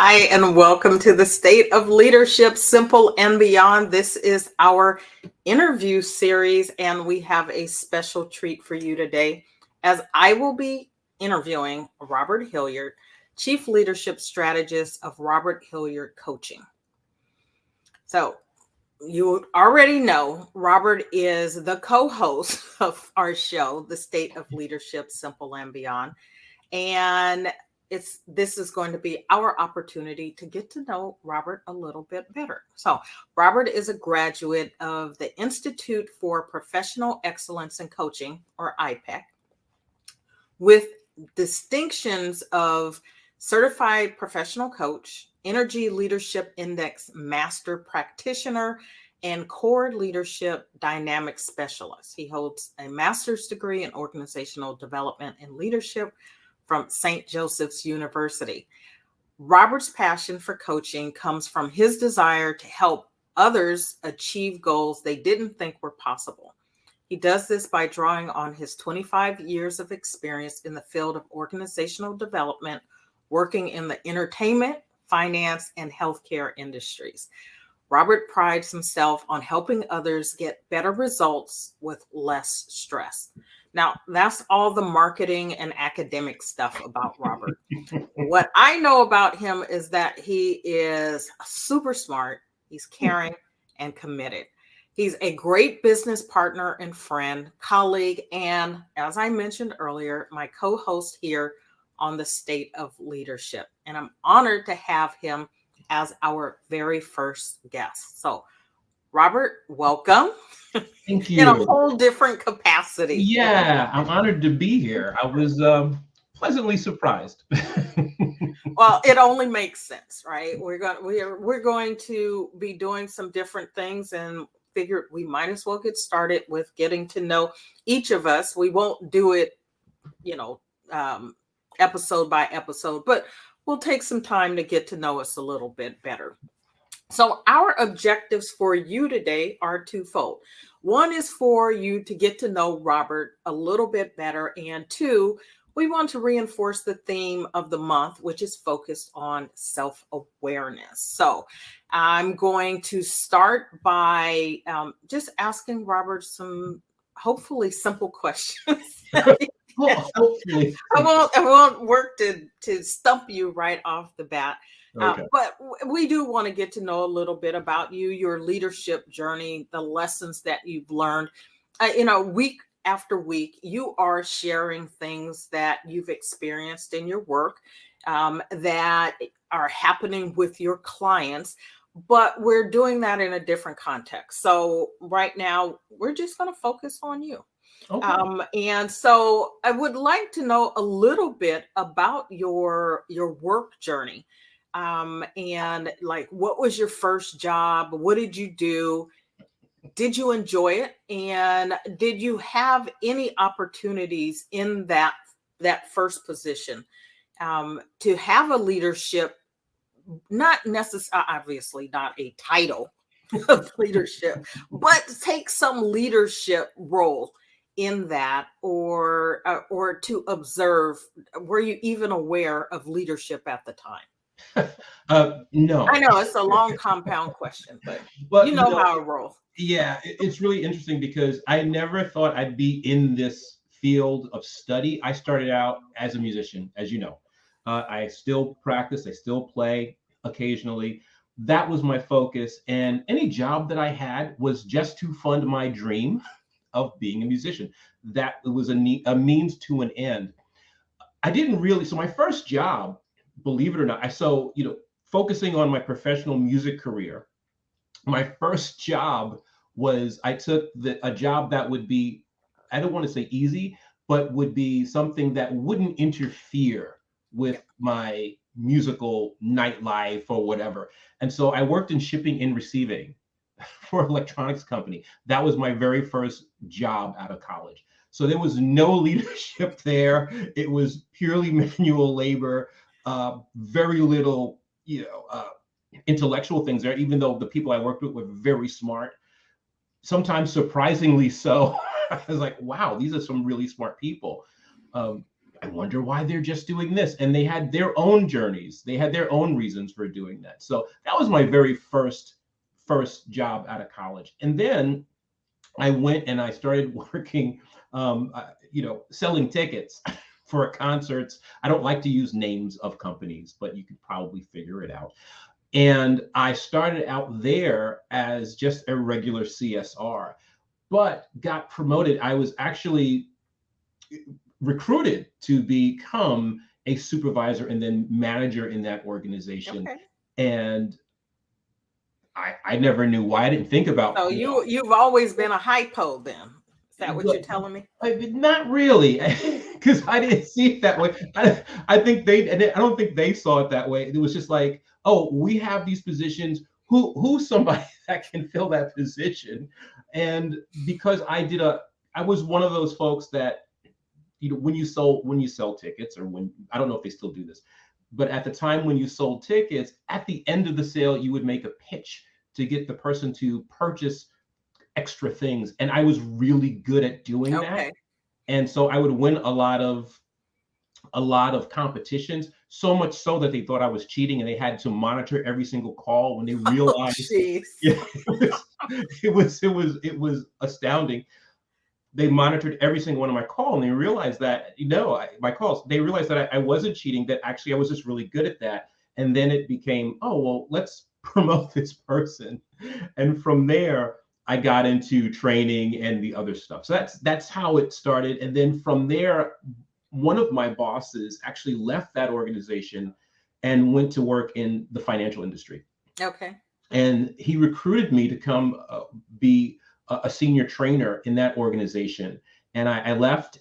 Hi, and welcome to the State of Leadership, Simple and Beyond. This is our interview series, and we have a special treat for you today, as I will be interviewing Robert Hilliard, Chief Leadership Strategist of Robert Hilliard Coaching. So, you already know Robert is the co-host of our show, The State of Leadership, Simple and Beyond. And this is going to be our opportunity to get to know Robert a little bit better. So Robert is a graduate of the Institute for Professional Excellence in Coaching, or IPEC, with distinctions of Certified Professional Coach, Energy Leadership Index Master Practitioner, and Core Leadership Dynamic Specialist. He holds a master's degree in Organizational Development and Leadership from St. Joseph's University. Robert's passion for coaching comes from his desire to help others achieve goals they didn't think were possible. He does this by drawing on his 25 years of experience in the field of organizational development, working in the entertainment, finance, and healthcare industries. Robert prides himself on helping others get better results with less stress. Now, that's all the marketing and academic stuff about Robert. What I know about him is that he is super smart, he's caring and committed. He's a great business partner and friend, colleague, and as I mentioned earlier, my co-host here on the State of Leadership. And I'm honored to have him as our very first guest. So, Robert, welcome. Thank you. In a whole different capacity. Yeah, I'm honored to be here. I was pleasantly surprised. Well, it only makes sense, right? We're going to be doing some different things, and figured we might as well get started with getting to know each of us. We won't do it, episode by episode, but we'll take some time to get to know us a little bit better. So our objectives for you today are twofold. One is for you to get to know Robert a little bit better. And two, we want to reinforce the theme of the month, which is focused on self-awareness. So I'm going to start by just asking Robert some hopefully simple questions. Hopefully. I won't work to stump you right off the bat. Okay. But we do want to get to know a little bit about you, your leadership journey, the lessons that you've learned. Week after week, you are sharing things that you've experienced in your work that are happening with your clients, but we're doing that in a different context. So right now, we're just going to focus on you. Okay. And so I would like to know a little bit about your work journey. And like, what was your first job? What did you do? Did you enjoy it? And did you have any opportunities in that first position to have a leadership, not necessarily, obviously not a title of leadership, but take some leadership role in that, or to observe? Were you even aware of leadership at the time? No. I know it's a long compound question, but But you know how I roll. yeah, it's really interesting because I never thought I'd be in this field of study. I started out as a musician, as you know. I still practice, I still play occasionally. That was my focus, and any job that I had was just to fund my dream of being a musician. That was a means to an end. I didn't really. So my first job, believe it or not, focusing on my professional music career, my first job was I took a job that would be, I don't want to say easy, but would be something that wouldn't interfere with my musical nightlife or whatever. And so I worked in shipping and receiving for an electronics company. That was my very first job out of college. So there was no leadership there. It was purely manual labor, very little, intellectual things there, even though the people I worked with were very smart, sometimes surprisingly so. I was like, wow, these are some really smart people. I wonder why they're just doing this. And they had their own journeys. They had their own reasons for doing that. So that was my very first job out of college. And then I went and I started working, selling tickets for concerts. I don't like to use names of companies, but you could probably figure it out. And I started out there as just a regular CSR, but got promoted. I was actually recruited to become a supervisor and then manager in that organization. Okay. And I never knew why. I didn't think about, So you've always been a hypo then. Is that what you're telling me? not really, because I didn't see it that way. I think I don't think they saw it that way. It was just like, oh, we have these positions. Who's somebody that can fill that position? And because I was one of those folks that, when you sell tickets, or when, I don't know if they still do this, but at the time when you sold tickets, at the end of the sale, you would make a pitch to get the person to purchase extra things. And I was really good at doing that. And so I would win a lot of competitions, so much so that they thought I was cheating and they had to monitor every single call when they realized it was astounding. They monitored every single one of my calls, and they realized that, they realized that I wasn't cheating, that actually I was just really good at that. And then it became, oh, well, let's promote this person. And from there, I got into training and the other stuff. So that's how it started. And then from there, one of my bosses actually left that organization and went to work in the financial industry. Okay. And he recruited me to come be a senior trainer in that organization. And I left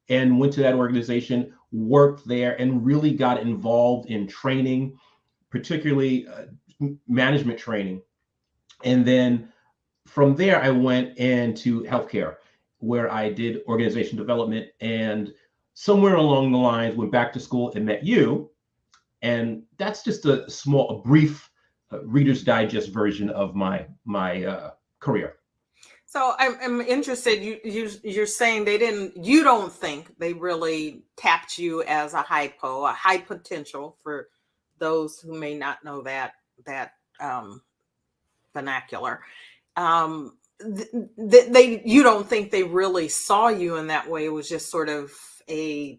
and went to that organization, worked there, and really got involved in training, particularly management training. And then from there, I went into healthcare, where I did organization development, and somewhere along the lines went back to school and met you. And that's just a brief Reader's Digest version of my career. So I'm interested. You're saying you don't think they really tapped you as a hypo, a high potential, for those who may not know that vernacular. You don't think they really saw you in that way. It was just sort of we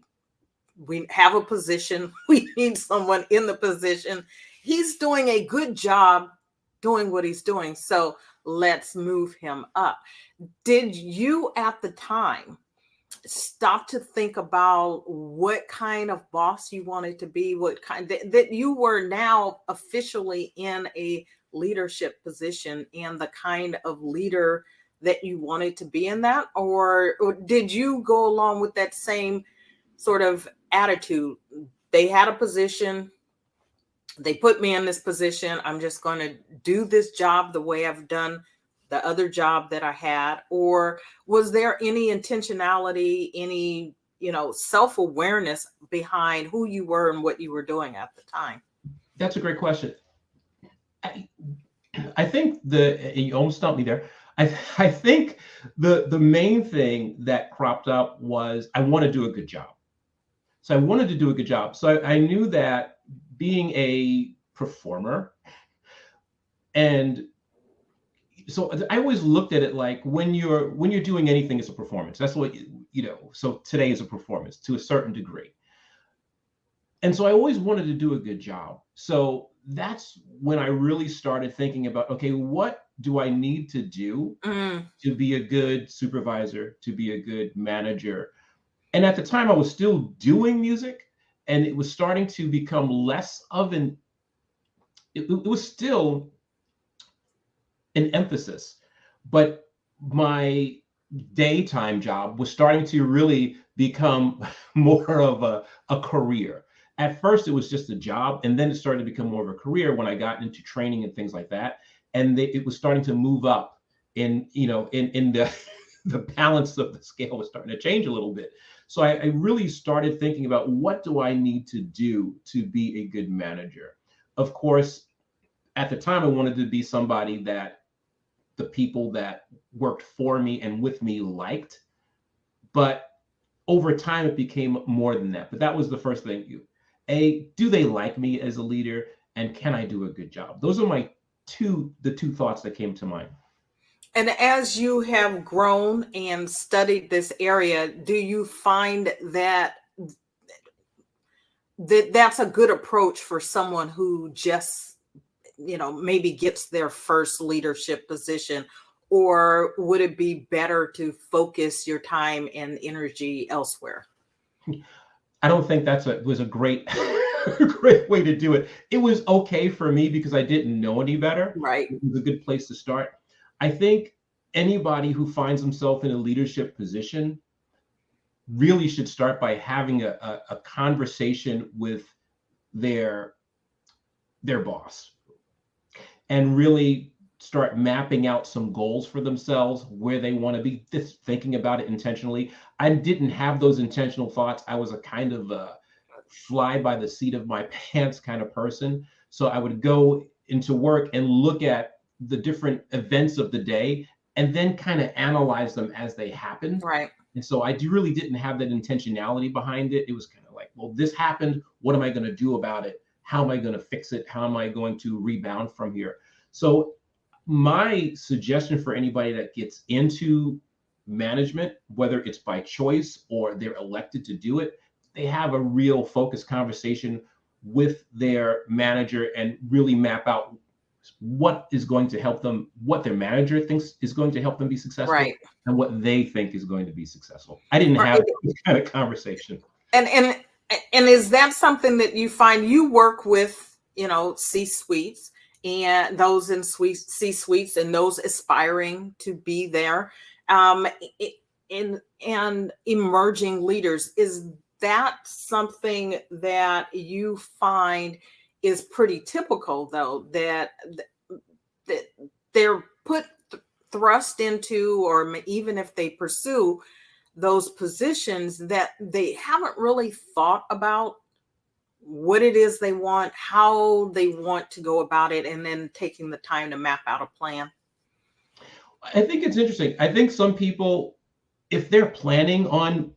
have a position, we need someone in the position. He's doing a good job doing what he's doing, so let's move him up. Did you at the time stop to think about what kind of boss you wanted to be, what kind that you were now officially in a leadership position, and the kind of leader that you wanted to be in that? Or did you go along with that same sort of attitude? They had a position, they put me in this position, I'm just going to do this job the way I've done the other job that I had? Or was there any intentionality, any, self-awareness behind who you were and what you were doing at the time? That's a great question. I think you almost stumped me there. I think the main thing that cropped up was I want to do a good job. So I wanted to do a good job. So I knew that being a performer, and so I always looked at it like when you're doing anything, it's a performance. That's what so today is a performance to a certain degree. And so I always wanted to do a good job. So that's when I really started thinking about, okay, what do I need to do to be a good supervisor, to be a good manager? And at the time I was still doing music, and it was starting to become less of it was still an emphasis, but my daytime job was starting to really become more of a career. At first, it was just a job, and then it started to become more of a career when I got into training and things like that. And it was starting to move up in the the balance of the scale was starting to change a little bit. So I really started thinking about, what do I need to do to be a good manager? Of course, at the time, I wanted to be somebody that the people that worked for me and with me liked. But over time, it became more than that. But that was the first thing. Do they like me as a leader? And can I do a good job? Those are the two thoughts that came to mind. And as you have grown and studied this area, do you find that that's a good approach for someone who just, maybe gets their first leadership position? Or would it be better to focus your time and energy elsewhere? I don't think was a great great way to do it. It was okay for me because I didn't know any better. Right. It was a good place to start. I think anybody who finds himself in a leadership position really should start by having a conversation with their boss and really start mapping out some goals for themselves, where they want to be, just thinking about it intentionally. I didn't have those intentional thoughts. I was a kind of a fly by the seat of my pants kind of person. So I would go into work and look at the different events of the day and then kind of analyze them as they happened. Right. And so really didn't have that intentionality behind it. It was kind of like, well, this happened. What am I going to do about it? How am I going to fix it? How am I going to rebound from here? So my suggestion for anybody that gets into management, whether it's by choice or they're elected to do it, they have a real focused conversation with their manager and really map out what is going to help them, what their manager thinks is going to help them be successful, Right. and what they think is going to be successful. I didn't have this kind of conversation. And is that something that you find you work with, C-suites and those in C-suites and those aspiring to be there, and emerging leaders? Is that something that you find is pretty typical, though, that they're thrust into, or even if they pursue those positions, that they haven't really thought about what it is they want, how they want to go about it, and then taking the time to map out a plan? I think it's interesting. I think some people, if they're planning on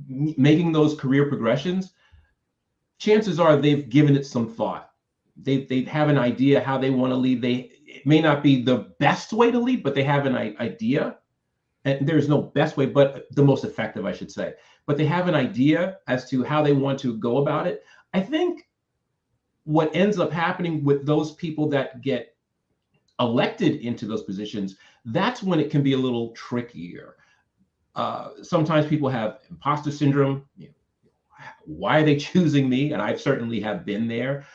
making those career progressions, chances are they've given it some thought. They have an idea how they want to lead. It may not be the best way to lead, but they have an idea. And there's no best way, but the most effective, I should say. But they have an idea as to how they want to go about it. I think what ends up happening with those people that get elected into those positions, that's when it can be a little trickier. Sometimes people have imposter syndrome. Why are they choosing me? And I certainly have been there.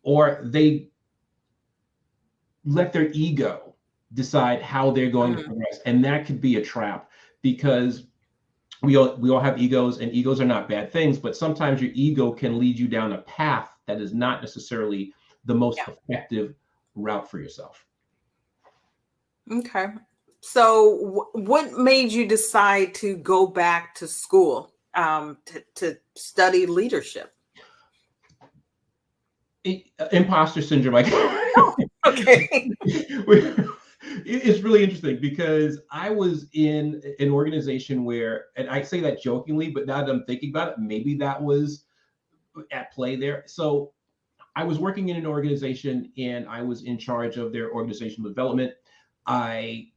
Or they let their ego decide how they're going to progress. And that could be a trap, because we all have egos, and egos are not bad things, but sometimes your ego can lead you down a path that is not necessarily the most effective route for yourself. Okay. So what made you decide to go back to school to study leadership? Imposter syndrome. Okay. It's really interesting, because I was in an organization where, and I say that jokingly, but now that I'm thinking about it, maybe that was at play there. So I was working in an organization and I was in charge of their organizational development. I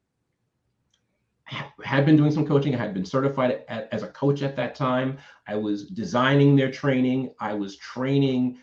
had been doing some coaching. I had been certified as a coach at that time. I was designing their training. I was training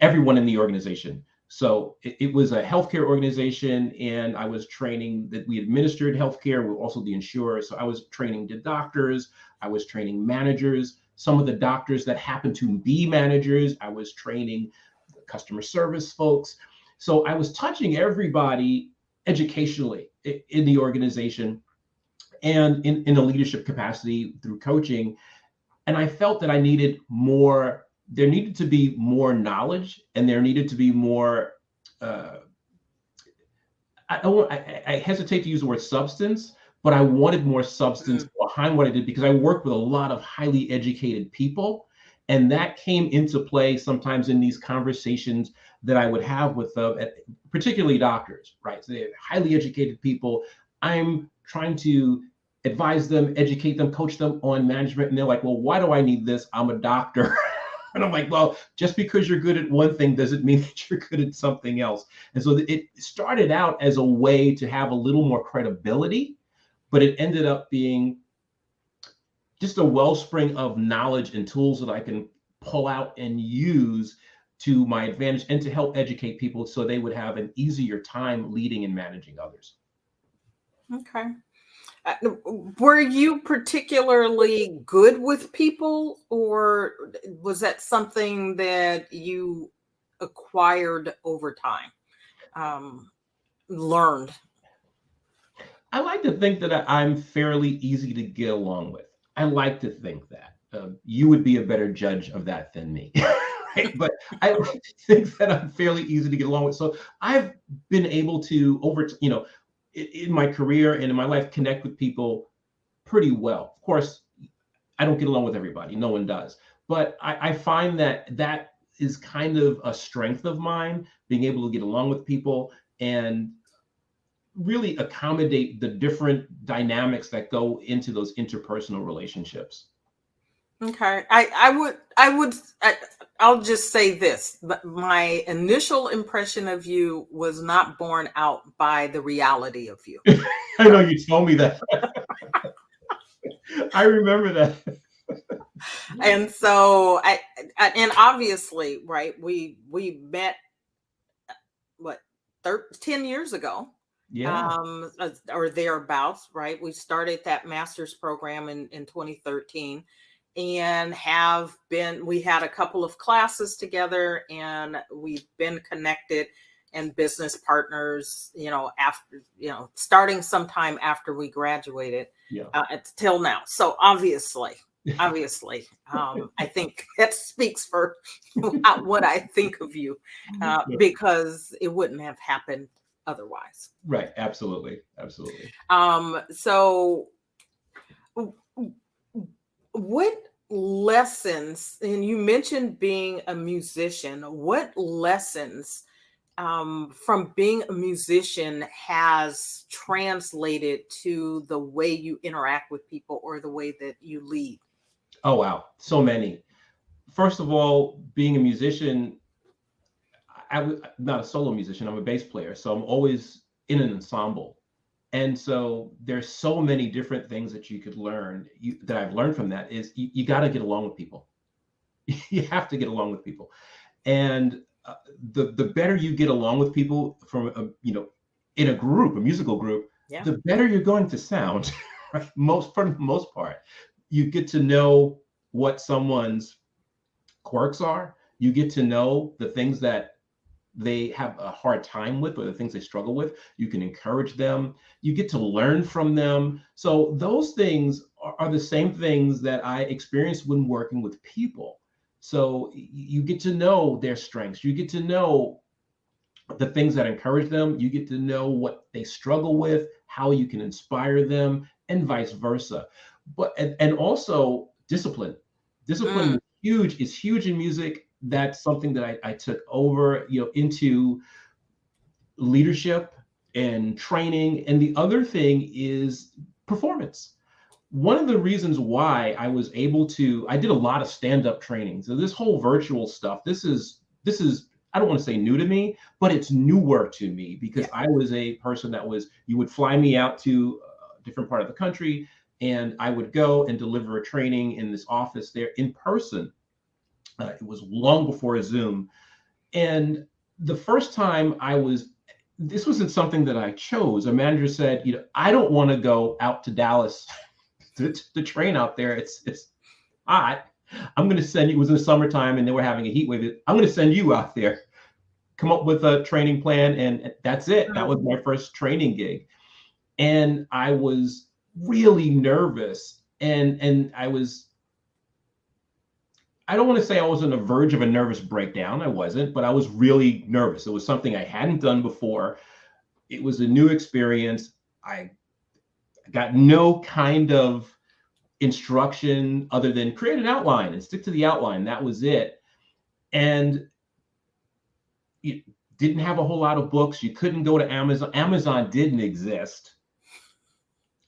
everyone in the organization. So it was a healthcare organization, and I was training that we administered healthcare. We were also the insurer. So I was training the doctors. I was training managers. Some of the doctors that happened to be managers, I was training the customer service folks. So I was touching everybody educationally in the organization and in a leadership capacity through coaching. And I felt that I needed more. There needed to be more knowledge, and there needed to be more, I hesitate to use the word substance, but I wanted more substance behind what I did, because I worked with a lot of highly educated people. And that came into play sometimes in these conversations that I would have with them, particularly doctors, right? So they're highly educated people. I'm trying to advise them, educate them, coach them on management. And they're like, well, why do I need this? I'm a doctor. And I'm like, well, just because you're good at one thing doesn't mean that you're good at something else. And so it started out as a way to have a little more credibility, but it ended up being just a wellspring of knowledge and tools that I can pull out and use to my advantage and to help educate people so they would have an easier time leading and managing others. Okay. Were you particularly good with people, or was that something that you acquired over time, learned? I like to think that I'm fairly easy to get along with. I like to think that. You would be a better judge of that than me. Right? But I like to think that I'm fairly easy to get along with. So I've been able to, in my career and in my life, connect with people pretty well. Of course, I don't get along with everybody. No one does. But I find that is kind of a strength of mine, being able to get along with people and really accommodate the different dynamics that go into those interpersonal relationships. Okay. I'll just say this, but my initial impression of you was not borne out by the reality of you. I know you told me that. I remember that. And so and obviously, right, we met what 10 years ago, Yeah. or thereabouts, right? We started that master's program in 2013, and we had a couple of classes together, and we've been connected and business partners, after, starting sometime after we graduated, Yeah. till now. So obviously, I think that speaks for what I think of you, because it wouldn't have happened otherwise. Right. Absolutely. Absolutely. So what lessons, and you mentioned being a musician, what lessons from being a musician has translated to the way you interact with people or the way that you lead? Oh, wow. So many. First of all, being a musician, I'm not a solo musician. I'm a bass player. So I'm always in an ensemble. And so there's so many different things that you could learn that I've learned from that is you got to get along with people. You have to get along with people. And the better you get along with people in a group, a musical group, Yeah. the better you're going to sound. Right? For the most part, you get to know what someone's quirks are. You get to know the things that they have a hard time with or the things they struggle with. You can encourage them. You get to learn from them. So those things are the same things that I experienced when working with people. So you get to know their strengths. You get to know the things that encourage them. You get to know what they struggle with, how you can inspire them, and vice versa. But and also discipline. Discipline is huge in music. That's something that I took over, into leadership and training. And the other thing is performance. One of the reasons why I did a lot of stand-up training. So this whole virtual stuff, this is, I don't want to say new to me, but it's newer to me because I was a person you would fly me out to a different part of the country and I would go and deliver a training in this office there in person. It was long before Zoom. And the first time this wasn't something that I chose. A manager said, I don't want to go out to Dallas to train out there. It's hot. I'm going to send you, it was in the summertime and they were having a heat wave. I'm going to send you out there, come up with a training plan. And that's it. That was my first training gig. And I was really nervous. And I don't want to say I was on the verge of a nervous breakdown. I wasn't, but I was really nervous. It was something I hadn't done before. It was a new experience. I got no kind of instruction other than create an outline and stick to the outline. That was it. And it didn't have a whole lot of books. You couldn't go to Amazon. Amazon didn't exist.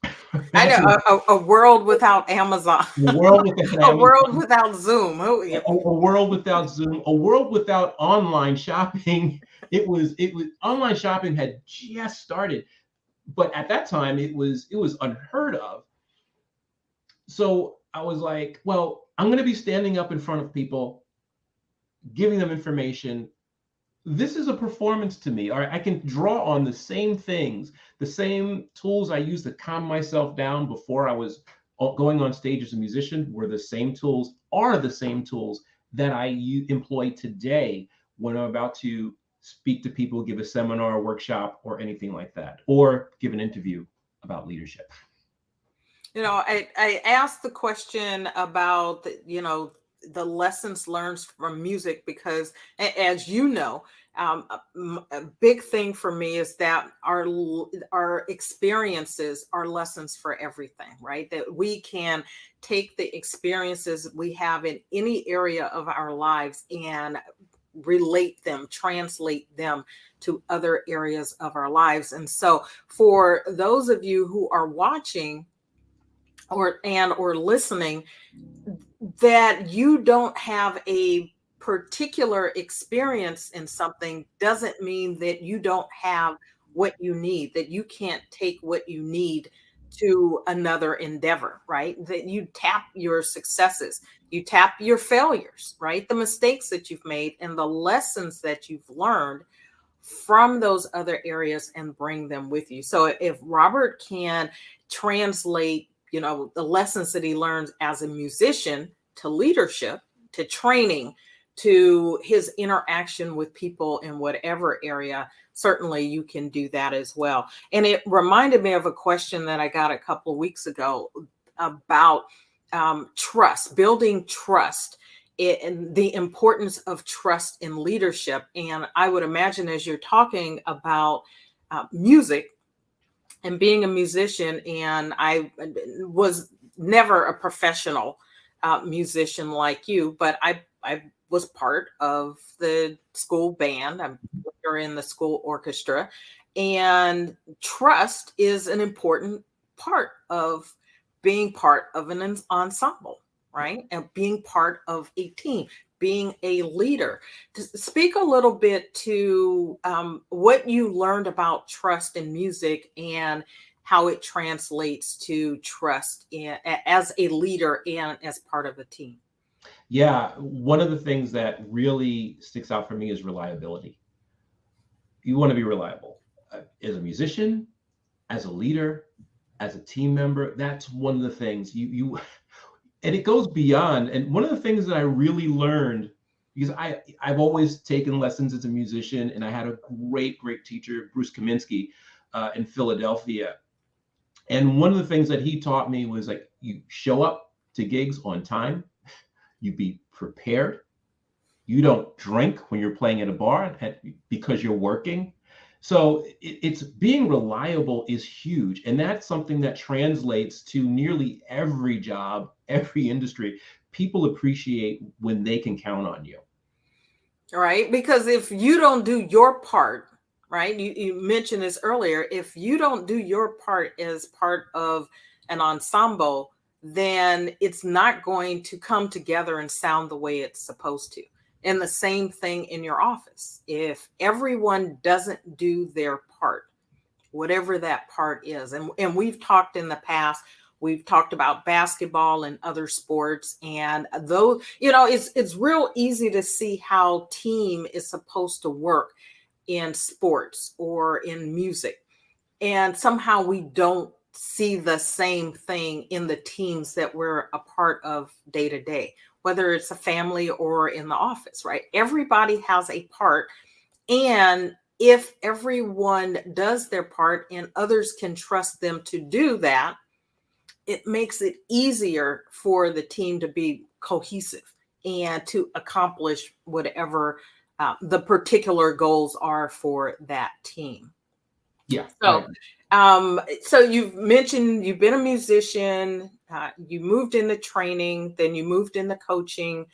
I That's know a world without Amazon, a world without a world Amazon, without Zoom. Oh, yeah. a world without Zoom, a world without online shopping. It was online shopping had just started, but at that time it was unheard of. So I was like, well, I'm going to be standing up in front of people, giving them information. This is a performance to me. All right, I can draw on the same things, the same tools I used to calm myself down before I was going on stage as a musician are the same tools that I employ today when I'm about to speak to people, give a seminar, a workshop, or anything like that, or give an interview about leadership. You know, I asked the question about the lessons learned from music because, as you know, a big thing for me is that our experiences are lessons for everything, right? That we can take the experiences we have in any area of our lives and relate them, translate them to other areas of our lives. And so, for those of you who are watching or listening, that you don't have a particular experience in something doesn't mean that you don't have what you need, that you can't take what you need to another endeavor, right? That you tap your successes, you tap your failures, right? The mistakes that you've made and the lessons that you've learned from those other areas and bring them with you. So if Robert can translate, the lessons that he learns as a musician to leadership, to training, to his interaction with people in whatever area, certainly you can do that as well. And it reminded me of a question that I got a couple of weeks ago about trust, building trust, and the importance of trust in leadership. And I would imagine as you're talking about music and being a musician, and I was never a professional musician like you, but I was part of the school band. I'm in the school orchestra, and trust is an important part of being part of an ensemble, right? And being part of a team, being a leader. To speak a little bit to what you learned about trust in music and how it translates to trust as a leader and as part of a team. Yeah, one of the things that really sticks out for me is reliability. You want to be reliable as a musician, as a leader, as a team member. That's one of the things and it goes beyond. And one of the things that I really learned, because I've always taken lessons as a musician, and I had a great teacher, Bruce Kaminsky, in Philadelphia. And one of the things that he taught me was like, you show up to gigs on time, you be prepared, you don't drink when you're playing at a bar because you're working. So it's being reliable is huge. And that's something that translates to nearly every job, every industry. People appreciate when they can count on you. Right? Because if you don't do your part, right? You mentioned this earlier. If you don't do your part as part of an ensemble, then it's not going to come together and sound the way it's supposed to. And the same thing in your office. If everyone doesn't do their part, whatever that part is, and we've talked in the past, we've talked about basketball and other sports, and though it's real easy to see how team is supposed to work in sports or in music, and somehow we don't see the same thing in the teams that we're a part of day to day, whether it's a family or in the office, right? Everybody has a part, and if everyone does their part and others can trust them to do that, it makes it easier for the team to be cohesive and to accomplish whatever the particular goals are for that team. Yeah. So you've mentioned you've been a musician, you moved into training, then you moved into coaching,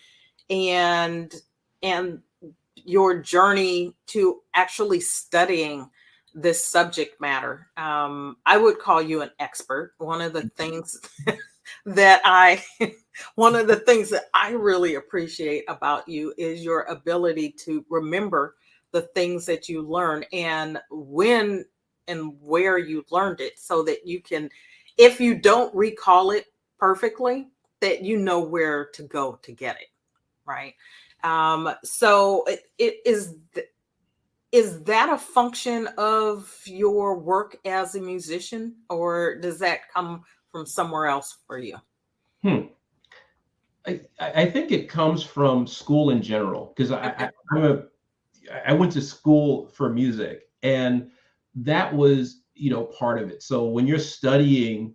and your journey to actually studying this subject matter. I would call you an expert. One of the things that I one of the things that I really appreciate about you is your ability to remember the things that you learn and when and where you learned it, so that you can, if you don't recall it perfectly, that you know where to go to get it, right? So is that a function of your work as a musician, or does that come from somewhere else for you? Hmm. I think it comes from school in general, because Okay. I went to school for music, and that was, part of it. So when you're studying,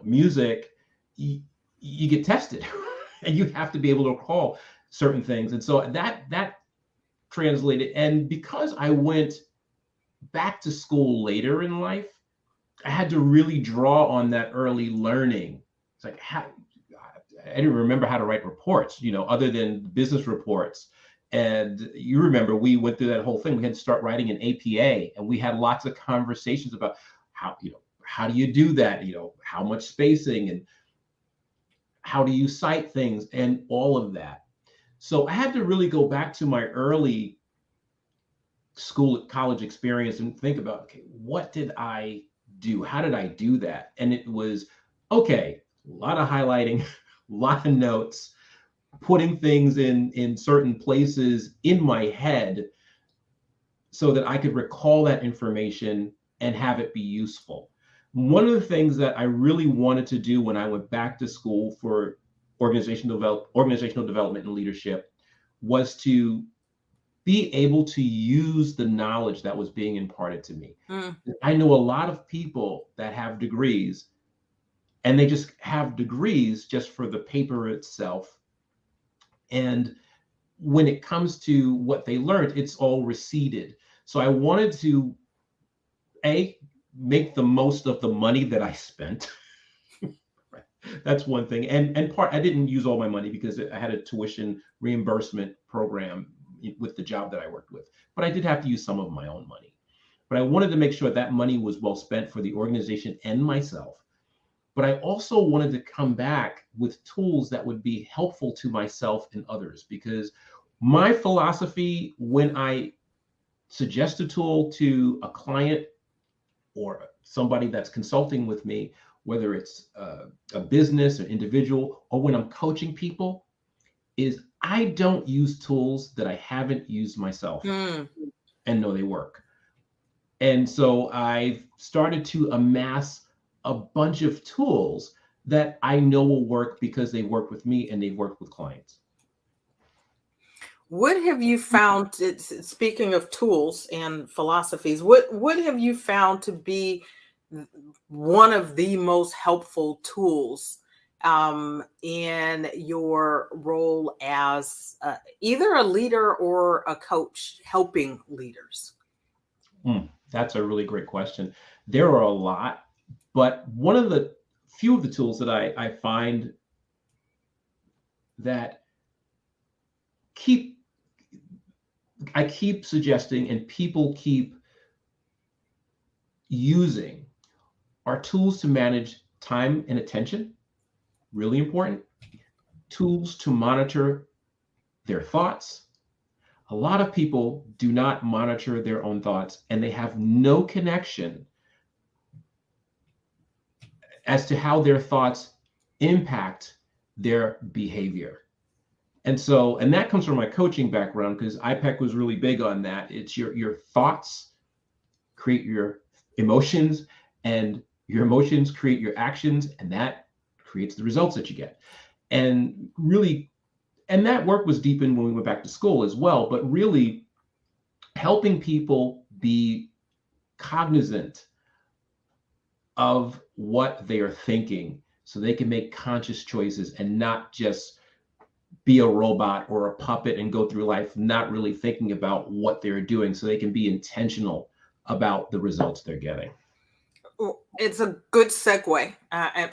music, you, you get tested and you have to be able to recall certain things. And so that translated. And because I went back to school later in life, I had to really draw on that early learning. It's like, I didn't remember how to write reports, other than business reports. And you remember we went through that whole thing. We had to start writing an APA, and we had lots of conversations about how do you do that? How much spacing, and how do you cite things, and all of that. So I had to really go back to my early college experience and think about, okay, what did I do? How did I do that? And it was, okay, a lot of highlighting, a lot of notes, putting things in certain places in my head so that I could recall that information and have it be useful. One of the things that I really wanted to do when I went back to school for organizational development and leadership was to be able to use the knowledge that was being imparted to me. Mm. I know a lot of people that have degrees, and they just have degrees just for the paper itself. And when it comes to what they learned, it's all receded. So I wanted to make the most of the money that I spent. That's one thing. And part, I didn't use all my money because I had a tuition reimbursement program with the job that I worked with. But I did have to use some of my own money. But I wanted to make sure that money was well spent for the organization and myself. But I also wanted to come back with tools that would be helpful to myself and others, because my philosophy when I suggest a tool to a client or somebody that's consulting with me, whether it's a business or individual, or when I'm coaching people, is I don't use tools that I haven't used myself Mm. and know they work. And so I've started to amass a bunch of tools that I know will work because they work with me and they work with clients. What have you found, speaking of tools and philosophies, what have you found to be one of the most helpful tools in your role as either a leader or a coach helping leaders? That's a really great question. There are a lot, but one of the few of the tools that I find that keep I keep suggesting and people keep using are tools to manage time and attention, really important. Tools to monitor their thoughts. A lot of people do not monitor their own thoughts, and they have no connection as to how their thoughts impact their behavior. And that comes from my coaching background, because IPEC was really big on that. It's your thoughts create your emotions, and your emotions create your actions, and that creates the results that you get. And really, and that work was deepened when we went back to school as well, but really helping people be cognizant of what they are thinking so they can make conscious choices and not just be a robot or a puppet and go through life not really thinking about what they're doing, so they can be intentional about the results they're getting. It's a good segue. I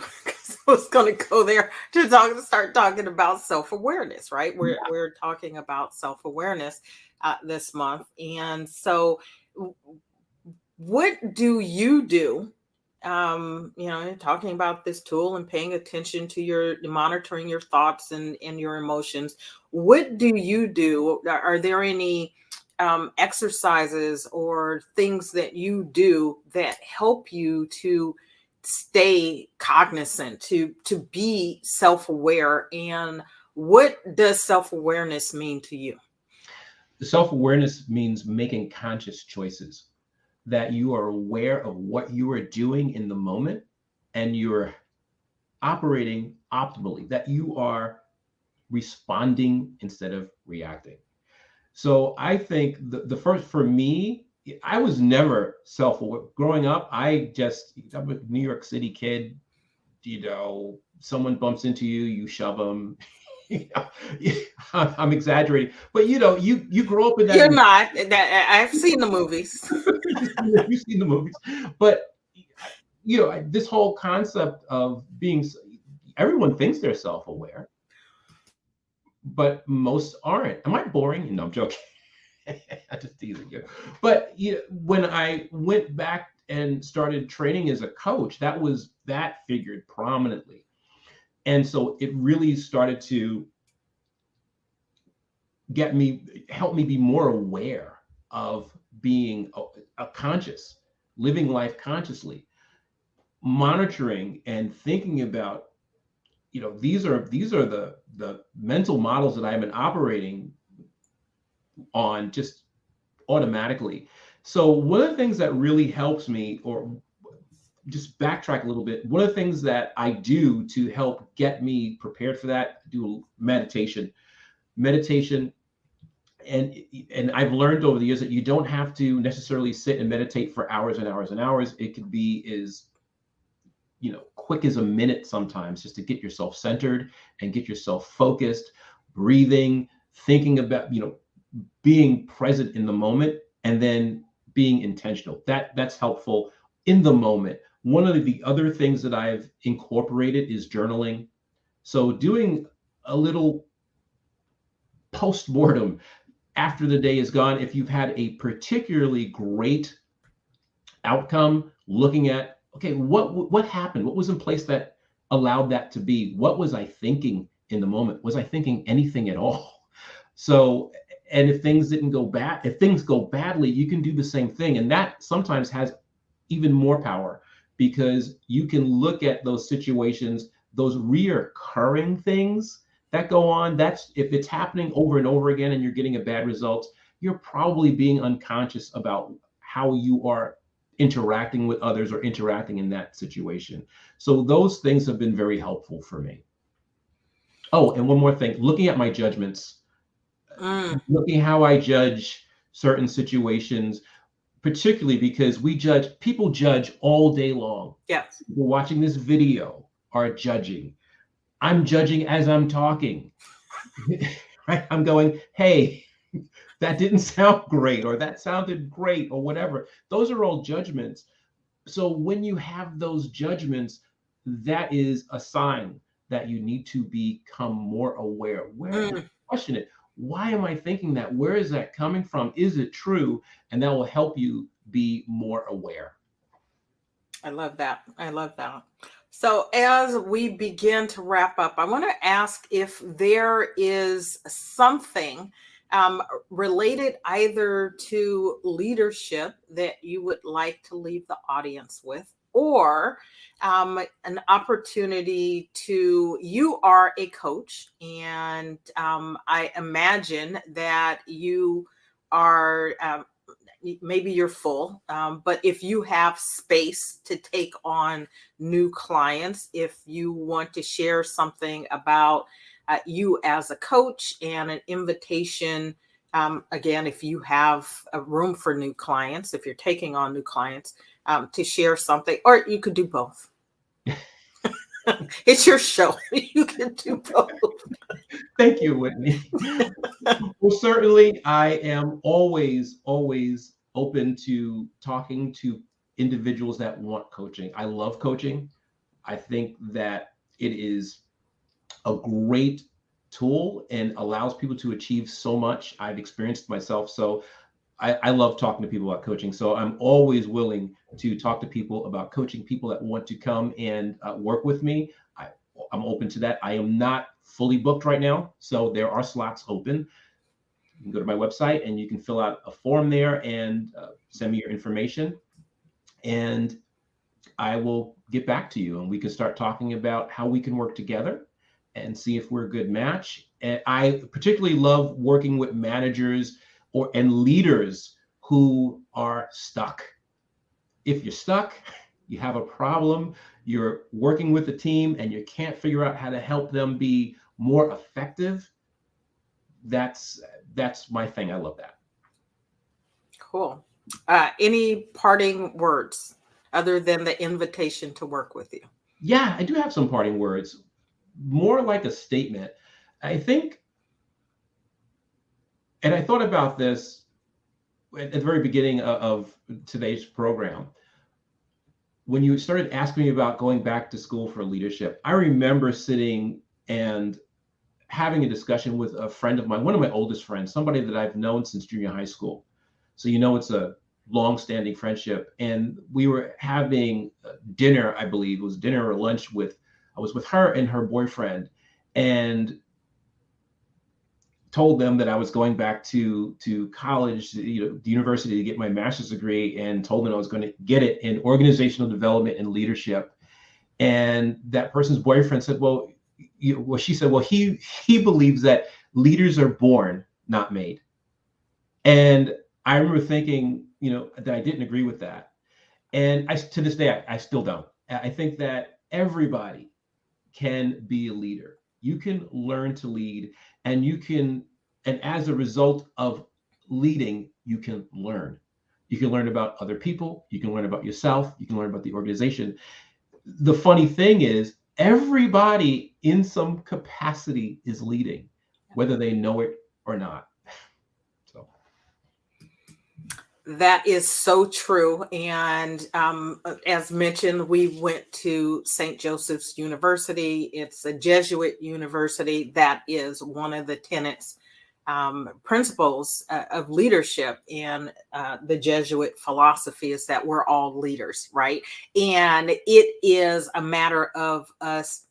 was going to go there to start talking about self-awareness, right? We're talking about self-awareness this month, and so What do you do? Talking about this tool and paying attention to monitoring your thoughts and your emotions. What do you do? Are there any exercises or things that you do that help you to stay cognizant, to be self-aware? And what does self-awareness mean to you? Self-awareness means making conscious choices, that you are aware of what you are doing in the moment and you're operating optimally, that you are responding instead of reacting. So I think the first, for me, I was never self-aware. Growing up, I'm a New York City kid. Someone bumps into you, you shove them. I'm exaggerating, but you grow up in that. You're not. I've seen the movies. You've seen the movies, but this whole concept of being, everyone thinks they're self-aware, but most aren't. Am I boring? No, I'm joking. I just teasing you. But when I went back and started training as a coach, that figured prominently, and so it really started to help me be more aware of being a conscious, living life consciously, monitoring and thinking about, these are the mental models that I've been operating on just automatically. So one of the things that really helps me, or just backtrack a little bit, one of the things that I do to help get me prepared for that, do meditation. And I've learned over the years that you don't have to necessarily sit and meditate for hours and hours and hours. It could be as quick as a minute sometimes, just to get yourself centered and get yourself focused, breathing, thinking about, being present in the moment, and then being intentional. That's helpful in the moment. One of the other things that I've incorporated is journaling. So doing a little post-mortem after the day is gone. If you've had a particularly great outcome, looking at, okay, what happened? What was in place that allowed that to be? What was I thinking in the moment? Was I thinking anything at all? So, and if things go badly, you can do the same thing. And that sometimes has even more power, because you can look at those situations, those reoccurring things that go on. That's, if it's happening over and over again and you're getting a bad result, you're probably being unconscious about how you are interacting with others or interacting in that situation. So those things have been very helpful for me. Oh, and one more thing, looking at my judgments, looking how I judge certain situations, particularly because people judge all day long. Yes. People watching this video are judging. I'm judging as I'm talking. Right? I'm going, hey, that didn't sound great, or that sounded great, or whatever. Those are all judgments. So when you have those judgments, that is a sign that you need to become more aware. Question it. Why am I thinking that? Where is that coming from? Is it true? And that will help you be more aware. I love that. I love that. So, as we begin to wrap up, I want to ask if there is something related either to leadership that you would like to leave the audience with, or an opportunity you are a coach, and I imagine that you are. Maybe you're full, but if you have space to take on new clients, if you want to share something about you as a coach and an invitation, again, if you have a room for new clients, if you're taking on new clients, to share something, or you could do both. It's your show. You can do both. Thank you, Whitney. Well, certainly, I am always open to talking to individuals that want coaching. I love coaching. I think that it is a great tool and allows people to achieve so much. I've experienced myself. So I love talking to people about coaching. So I'm always willing to talk to people about coaching, people that want to come and work with me. I'm open to that. I am not fully booked right now, so there are slots open. You can go to my website and you can fill out a form there and send me your information, and I will get back to you and we can start talking about how we can work together and see if we're a good match. And I particularly love working with managers and leaders who are stuck. If you're stuck, you have a problem, you're working with a team and you can't figure out how to help them be more effective, that's my thing. I love that. Cool. Any parting words other than the invitation to work with you? Yeah, I do have some parting words, more like a statement. I think, and I thought about this at the very beginning of today's program. When you started asking me about going back to school for leadership, I remember sitting and having a discussion with a friend of mine, one of my oldest friends, somebody that I've known since junior high school. So, it's a long-standing friendship. And we were having dinner, I believe it was dinner or lunch I was with her and her boyfriend, and told them that I was going back to college, the university, to get my master's degree, and told them I was going to get it in organizational development and leadership. And that person's boyfriend said, well, she said, well, he believes that leaders are born, not made. And I remember thinking, that I didn't agree with that. And to this day, I still don't. I think that everybody can be a leader. You can learn to lead, and and as a result of leading, you can learn. You can learn about other people. You can learn about yourself. You can learn about the organization. The funny thing is, everybody in some capacity is leading, whether they know it or not. So that is so true. And as mentioned, we went to St. Joseph's University. It's a Jesuit university. That is one of the tenets, principles of leadership in the Jesuit philosophy, is that we're all leaders, right? And it is a matter of us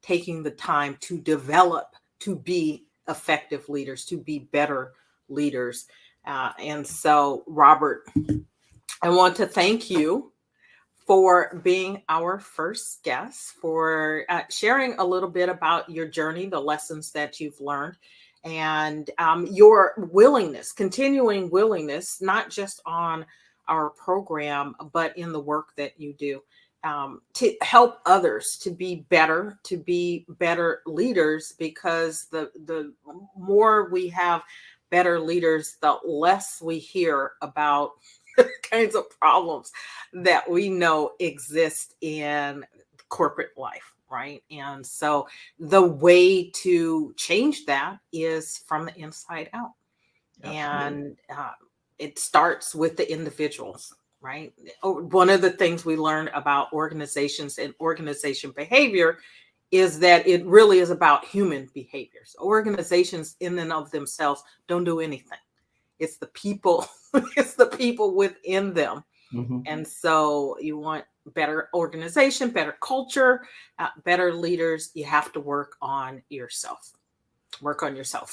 taking the time to develop, to be effective leaders, to be better leaders. And so, Robert, I want to thank you for being our first guest, for sharing a little bit about your journey, the lessons that you've learned, and your willingness, continuing willingness, not just on our program, but in the work that you do, to help others to be better leaders, because the more we have better leaders, the less we hear about the kinds of problems that we know exist in corporate life, right? And so the way to change that is from the inside out. Absolutely. And it starts with the individuals, right? One of the things we learn about organizations and organization behavior is that it really is about human behaviors. Organizations in and of themselves don't do anything. It's the people, it's the people within them. Mm-hmm. And so you want better organization, better culture, better leaders. You have to work on yourself.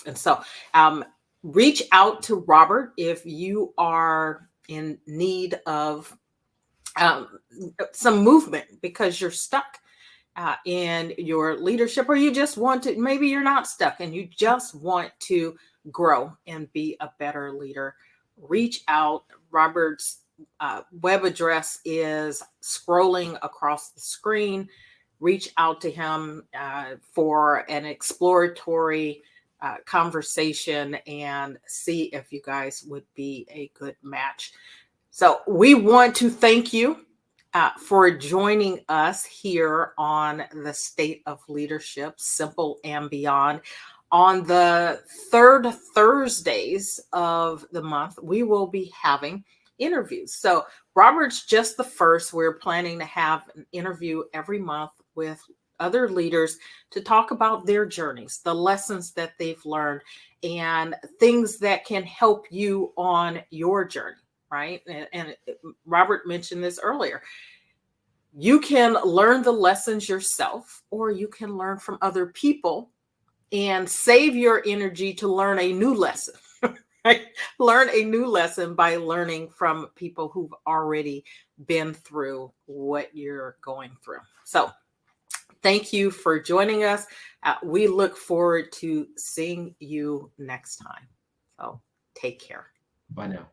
And so reach out to Robert if you are in need of some movement because you're stuck in your leadership, or you just want to, maybe you're not stuck and you just want to grow and be a better leader. Reach out. Robert's web address is scrolling across the screen. Reach out to him for an exploratory conversation and see if you guys would be a good match. So we want to thank you for joining us here on the State of Leadership, Simple and Beyond. On the third Thursdays of the month, we will be having interviews. So Robert's just the first. We're planning to have an interview every month with other leaders to talk about their journeys, the lessons that they've learned, and things that can help you on your journey, right? And Robert mentioned this earlier. You can learn the lessons yourself, or you can learn from other people and save your energy to learn a new lesson. Right? Learn a new lesson by learning from people who've already been through what you're going through. So, thank you for joining us. We look forward to seeing you next time. So, take care. Bye now.